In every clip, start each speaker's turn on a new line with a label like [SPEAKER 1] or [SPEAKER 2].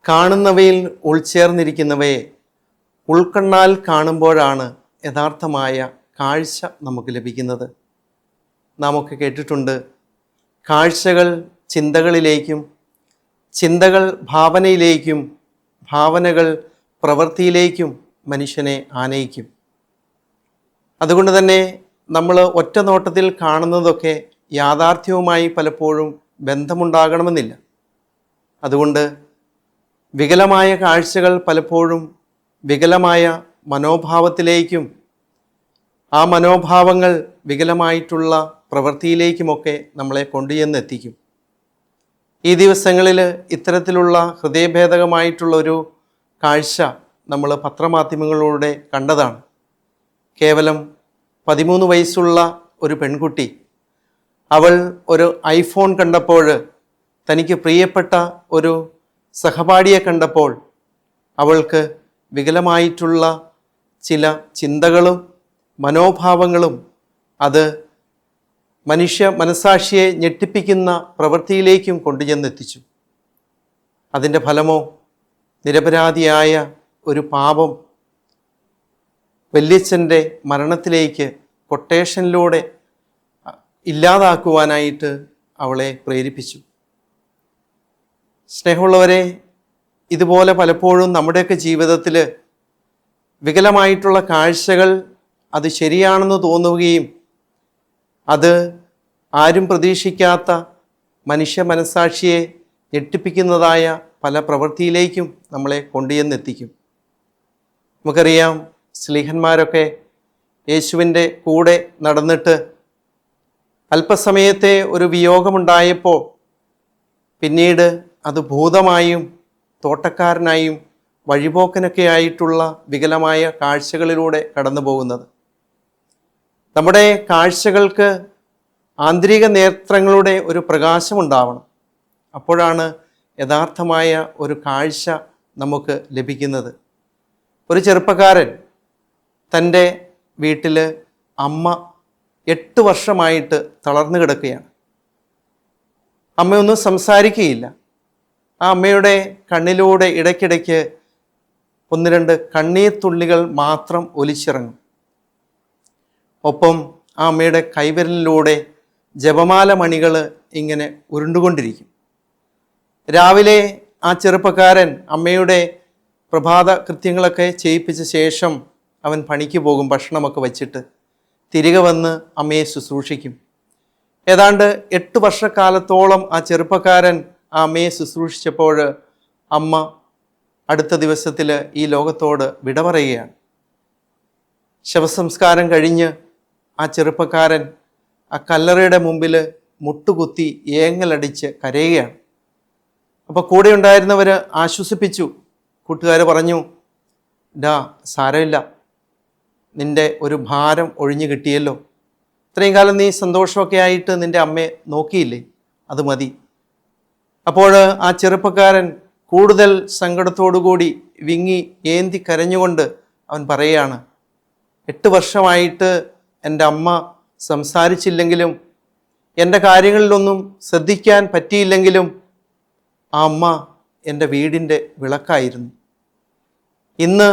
[SPEAKER 1] കാണുന്നവയിൽ ഉൾച്ചേർന്നിരിക്കുന്നവയെ ഉൾക്കണ്ണാൽ കാണുമ്പോഴാണ് യഥാർത്ഥമായ കാഴ്ച നമുക്ക് ലഭിക്കുന്നത്. നാം ഒക്കെ കേട്ടിട്ടുണ്ട്, കാഴ്ചകൾ ചിന്തകളിലേക്കും, ചിന്തകൾ ഭാവനയിലേക്കും, ഭാവനകൾ പ്രവൃത്തിയിലേക്കും മനുഷ്യനെ ആനയിക്കും. അതുകൊണ്ട് തന്നെ നമ്മൾ ഒറ്റ നോട്ടത്തിൽ കാണുന്നതൊക്കെ യാഥാർത്ഥ്യവുമായി പലപ്പോഴും ബന്ധമുണ്ടാകണമെന്നില്ല. അതുകൊണ്ട് വികലമായ കാഴ്ചകൾ പലപ്പോഴും വികലമായ മനോഭാവത്തിലേക്കും, ആ മനോഭാവങ്ങൾ വികലമായിട്ടുള്ള പ്രവൃത്തിയിലേക്കുമൊക്കെ നമ്മളെ കൊണ്ടുചെന്നെത്തിക്കും. ഈ ദിവസങ്ങളിൽ ഇത്തരത്തിലുള്ള ഹൃദയഭേദകമായിട്ടുള്ളൊരു കാഴ്ച നമ്മൾ പത്രമാധ്യമങ്ങളിലൂടെ കണ്ടതാണ്. കേവലം 13 വയസ്സുള്ള ഒരു പെൺകുട്ടി, അവൾ ഒരു ഐഫോൺ കണ്ടപ്പോൾ, തനിക്ക് പ്രിയപ്പെട്ട ഒരു സഹപാഠിയെ കണ്ടപ്പോൾ അവൾക്ക് വികലമായിട്ടുള്ള ചില ചിന്തകളും മനോഭാവങ്ങളും അത് മനുഷ്യ മനസാക്ഷിയെ ഞെട്ടിപ്പിക്കുന്ന പ്രവൃത്തിയിലേക്കും കൊണ്ടുചെന്നെത്തിച്ചു. അതിൻ്റെ ഫലമോ നിരപരാധിയായ ഒരു പാപം വല്യച്ഛൻ്റെ മരണത്തിലേക്ക് കൊട്ടേഷനിലൂടെ ഇല്ലാതാക്കുവാനായിട്ട് അവളെ പ്രേരിപ്പിച്ചു. സ്നേഹമുള്ളവരെ, ഇതുപോലെ പലപ്പോഴും നമ്മുടെയൊക്കെ ജീവിതത്തിൽ വികലമായിട്ടുള്ള കാഴ്ചകൾ അത് ശരിയാണെന്ന് തോന്നുകയും അത് ആരും പ്രതീക്ഷിക്കാത്ത മനുഷ്യ മനസാക്ഷിയെ ഞെട്ടിപ്പിക്കുന്നതായ പല പ്രവൃത്തിയിലേക്കും നമ്മളെ കൊണ്ടുചെന്നെത്തിക്കും. നമുക്കറിയാം, സ്ലീഹന്മാരൊക്കെ യേശുവിൻ്റെ കൂടെ നടന്നിട്ട് അല്പസമയത്തെ ഒരു വിയോഗമുണ്ടായപ്പോൾ പിന്നീട് അത് ഭൂതമായും തോട്ടക്കാരനായും വഴിപോക്കനൊക്കെ ആയിട്ടുള്ള വികലമായ കാഴ്ചകളിലൂടെ കടന്നു പോകുന്നത്. നമ്മുടെ കാഴ്ചകൾക്ക് ആന്തരിക നേത്രങ്ങളുടെ ഒരു പ്രകാശമുണ്ടാവണം. അപ്പോഴാണ് യഥാർത്ഥമായ ഒരു കാഴ്ച നമുക്ക് ലഭിക്കുന്നത്. ഒരു ചെറുപ്പക്കാരൻ തൻ്റെ വീട്ടിൽ അമ്മ 8 വർഷമായിട്ട് തളർന്നു കിടക്കുകയാണ്. അമ്മയൊന്നും സംസാരിക്കുകയില്ല. ആ അമ്മയുടെ കണ്ണിലൂടെ ഇടയ്ക്കിടയ്ക്ക് 1-2 കണ്ണീർ തുള്ളികൾ മാത്രം ഒലിച്ചിറങ്ങും. ഒപ്പം ആ അമ്മയുടെ കൈവിരലിലൂടെ ജപമാല മണികൾ ഇങ്ങനെ ഉരുണ്ടുകൊണ്ടിരിക്കും. രാവിലെ ആ ചെറുപ്പക്കാരൻ അമ്മയുടെ പ്രഭാത കൃത്യങ്ങളൊക്കെ ചെയ്യിപ്പിച്ച ശേഷം അവൻ പണിക്ക് പോകും, ഭക്ഷണമൊക്കെ വച്ചിട്ട് തിരികെ വന്ന് അമ്മയെ ശുശ്രൂഷിക്കും. ഏതാണ്ട് 8 വർഷക്കാലത്തോളം ആ ചെറുപ്പക്കാരൻ ആ അമ്മയെ ശുശ്രൂഷിച്ചപ്പോൾ അമ്മ അടുത്ത ദിവസത്തിൽ ഈ ലോകത്തോട് വിട പറയുകയാണ്. ശവസംസ്കാരം കഴിഞ്ഞ് ആ ചെറുപ്പക്കാരൻ ആ കല്ലറയുടെ മുമ്പിൽ മുട്ടുകുത്തി ഏങ്ങലടിച്ച് കരയുകയാണ്. അപ്പോൾ കൂടെ ഉണ്ടായിരുന്നവർ ആശ്വസിപ്പിച്ചു. കൂട്ടുകാർ പറഞ്ഞു, സാരമില്ല, നിൻ്റെ ഒരു ഭാരം ഒഴിഞ്ഞു കിട്ടിയല്ലോ, ഇത്രയും കാലം നീ സന്തോഷമൊക്കെ ആയിട്ട് നിൻ്റെ അമ്മയെ നോക്കിയില്ലേ, അത് മതി. അപ്പോൾ ആ ചെറുപ്പക്കാരൻ കൂടുതൽ സങ്കടത്തോടുകൂടി വിങ്ങി ഏന്തി കരഞ്ഞുകൊണ്ട് അവൻ പറയുകയാണ്, 8 വർഷമായിട്ട് എൻ്റെ അമ്മ സംസാരിച്ചില്ലെങ്കിലും, എൻ്റെ കാര്യങ്ങളിലൊന്നും ശ്രദ്ധിക്കാൻ പറ്റിയില്ലെങ്കിലും ആ അമ്മ എൻ്റെ വീടിൻ്റെ വിളക്കായിരുന്നു. ഇന്ന്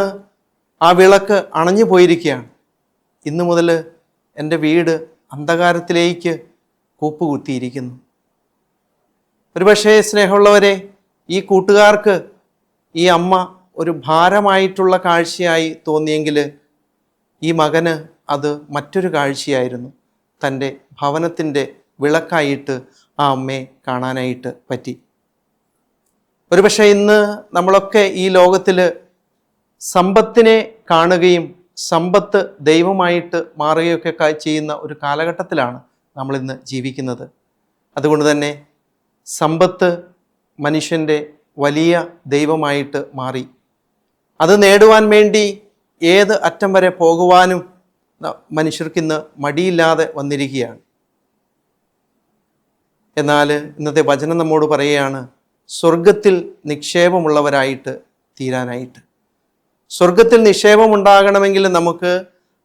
[SPEAKER 1] ആ വിളക്ക് അണഞ്ഞു പോയിരിക്കുകയാണ്. ഇന്നു മുതൽ എൻ്റെ വീട് അന്ധകാരത്തിലേക്ക് കൂപ്പുകുത്തിയിരിക്കുന്നു. ഒരുപക്ഷേ സ്നേഹമുള്ളവരെ, ഈ കൂട്ടുകാർക്ക് ഈ അമ്മ ഒരു ഭാരമായിട്ടുള്ള കാഴ്ചയായി തോന്നിയെങ്കിൽ ഈ മകന് അത് മറ്റൊരു കാഴ്ചയായിരുന്നു. തൻ്റെ ഭവനത്തിൻ്റെ വിളക്കായിട്ട് ആ അമ്മയെ കാണാനായിട്ട് പറ്റി. ഒരുപക്ഷെ ഇന്ന് നമ്മളൊക്കെ ഈ ലോകത്തിൽ സമ്പത്തിനെ കാണുകയും സമ്പത്ത് ദൈവമായിട്ട് മാറുകയൊക്കെ ചെയ്യുന്ന ഒരു കാലഘട്ടത്തിലാണ് നമ്മളിന്ന് ജീവിക്കുന്നത്. അതുകൊണ്ട് തന്നെ സമ്പത്ത് മനുഷ്യൻ്റെ വലിയ ദൈവമായിട്ട് മാറി. അത് നേടുവാൻ വേണ്ടി ഏത് അറ്റം വരെ പോകുവാനും മനുഷ്യർക്കിന്ന് മടിയില്ലാതെ വന്നിരിക്കുകയാണ്. എന്നാൽ ഇന്നത്തെ വചനം നമ്മോട് പറയുകയാണ്, സ്വർഗത്തിൽ നിക്ഷേപമുള്ളവരായിട്ട് തീരാനായിട്ട്. സ്വർഗത്തിൽ നിക്ഷേപമുണ്ടാകണമെങ്കിൽ നമുക്ക്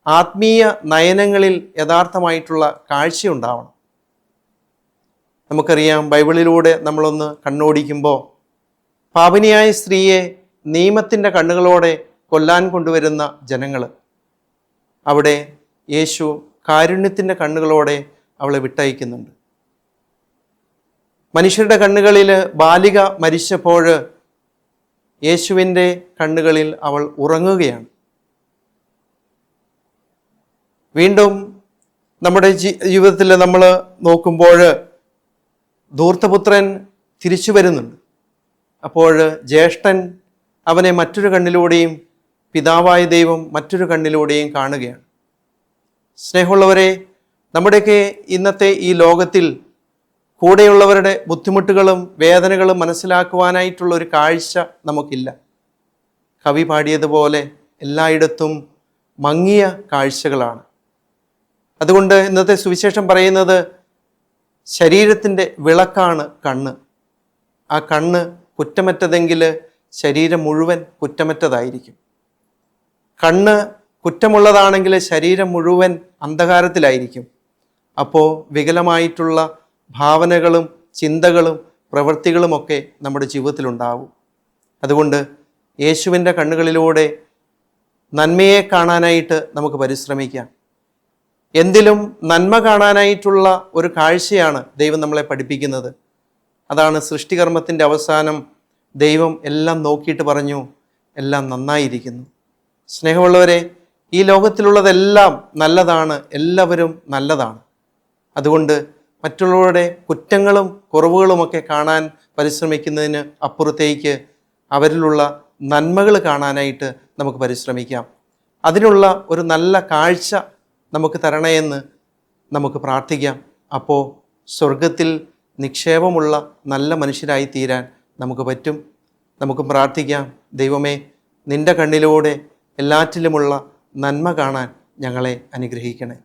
[SPEAKER 1] ആത്മീയ നയനങ്ങളിൽ യഥാർത്ഥമായിട്ടുള്ള കാഴ്ചയുണ്ടാവണം. നമുക്കറിയാം, ബൈബിളിലൂടെ നമ്മളൊന്ന് കണ്ണോടിക്കുമ്പോൾ പാപിനിയായ സ്ത്രീയെ നിയമത്തിൻ്റെ കണ്ണുകളോടെ കൊല്ലാൻ കൊണ്ടുവരുന്ന ജനങ്ങൾ, അവിടെ യേശു കാരുണ്യത്തിൻ്റെ കണ്ണുകളോടെ അവളെ വിട്ടയക്കുന്നുണ്ട്. മനുഷ്യരുടെ കണ്ണുകളിൽ ബാലിക മരിച്ചപ്പോൾ യേശുവിൻ്റെ കണ്ണുകളിൽ അവൾ ഉറങ്ങുകയാണ്. വീണ്ടും നമ്മുടെ ജീവിതത്തിൽ നമ്മൾ നോക്കുമ്പോൾ ധൂർത്തപുത്രൻ തിരിച്ചു വരുന്നുണ്ട്. അപ്പോൾ ജ്യേഷ്ഠൻ അവനെ മറ്റൊരു കണ്ണിലൂടെയും പിതാവായ ദൈവം മറ്റൊരു കണ്ണിലൂടെയും കാണുകയാണ്. സ്നേഹമുള്ളവരെ, നമ്മുടെയൊക്കെ ഇന്നത്തെ ഈ ലോകത്തിൽ കൂടെയുള്ളവരുടെ ബുദ്ധിമുട്ടുകളും വേദനകളും മനസ്സിലാക്കുവാനായിട്ടുള്ള ഒരു കാഴ്ച നമുക്കില്ല. കവി പാടിയതുപോലെ എല്ലായിടത്തും മങ്ങിയ കാഴ്ചകളാണ്. അതുകൊണ്ട് ഇന്നത്തെ സുവിശേഷം പറയുന്നത് ശരീരത്തിൻ്റെ വിളക്കാണ് കണ്ണ്. ആ കണ്ണ് കുറ്റമറ്റതെങ്കിൽ ശരീരം മുഴുവൻ കുറ്റമറ്റതായിരിക്കും. കണ്ണ് കുറ്റമുള്ളതാണെങ്കിൽ ശരീരം മുഴുവൻ അന്ധകാരത്തിലായിരിക്കും. അപ്പോൾ വികലമായിട്ടുള്ള ഭാവനകളും ചിന്തകളും പ്രവൃത്തികളുമൊക്കെ നമ്മുടെ ജീവിതത്തിലുണ്ടാവും. അതുകൊണ്ട് യേശുവിൻ്റെ കണ്ണുകളിലൂടെ നന്മയെ കാണാനായിട്ട് നമുക്ക് പരിശ്രമിക്കാം. എന്തിലും നന്മ കാണാനായിട്ടുള്ള ഒരു കാഴ്ചയാണ് ദൈവം നമ്മളെ പഠിപ്പിക്കുന്നത്. അതാണ് സൃഷ്ടികർമ്മത്തിൻ്റെ അവസാനം ദൈവം എല്ലാം നോക്കിയിട്ട് പറഞ്ഞു, എല്ലാം നന്നായിരിക്കുന്നു. സ്നേഹമുള്ളവരെ, ഈ ലോകത്തിലുള്ളതെല്ലാം നല്ലതാണ്, എല്ലാവരും നല്ലതാണ്. അതുകൊണ്ട് മറ്റുള്ളവരുടെ കുറ്റങ്ങളും കുറവുകളുമൊക്കെ കാണാൻ പരിശ്രമിക്കുന്നതിന് അപ്പുറത്തേക്ക് അവരിലുള്ള നന്മകൾ കാണാനായിട്ട് നമുക്ക് പരിശ്രമിക്കാം. അതിനുള്ള ഒരു നല്ല കാഴ്ച നമുക്ക് തരണേയെന്ന് നമുക്ക് പ്രാർത്ഥിക്കാം. അപ്പോൾ സ്വർഗത്തിൽ നിക്ഷേപമുള്ള നല്ല മനുഷ്യരായി തീരാൻ നമുക്ക് പറ്റും. നമുക്ക് പ്രാർത്ഥിക്കാം, ദൈവമേ, നിൻ്റെ കണ്ണിലൂടെ എല്ലാറ്റിലുമുള്ള നന്മ കാണാൻ ഞങ്ങളെ അനുഗ്രഹിക്കണേ.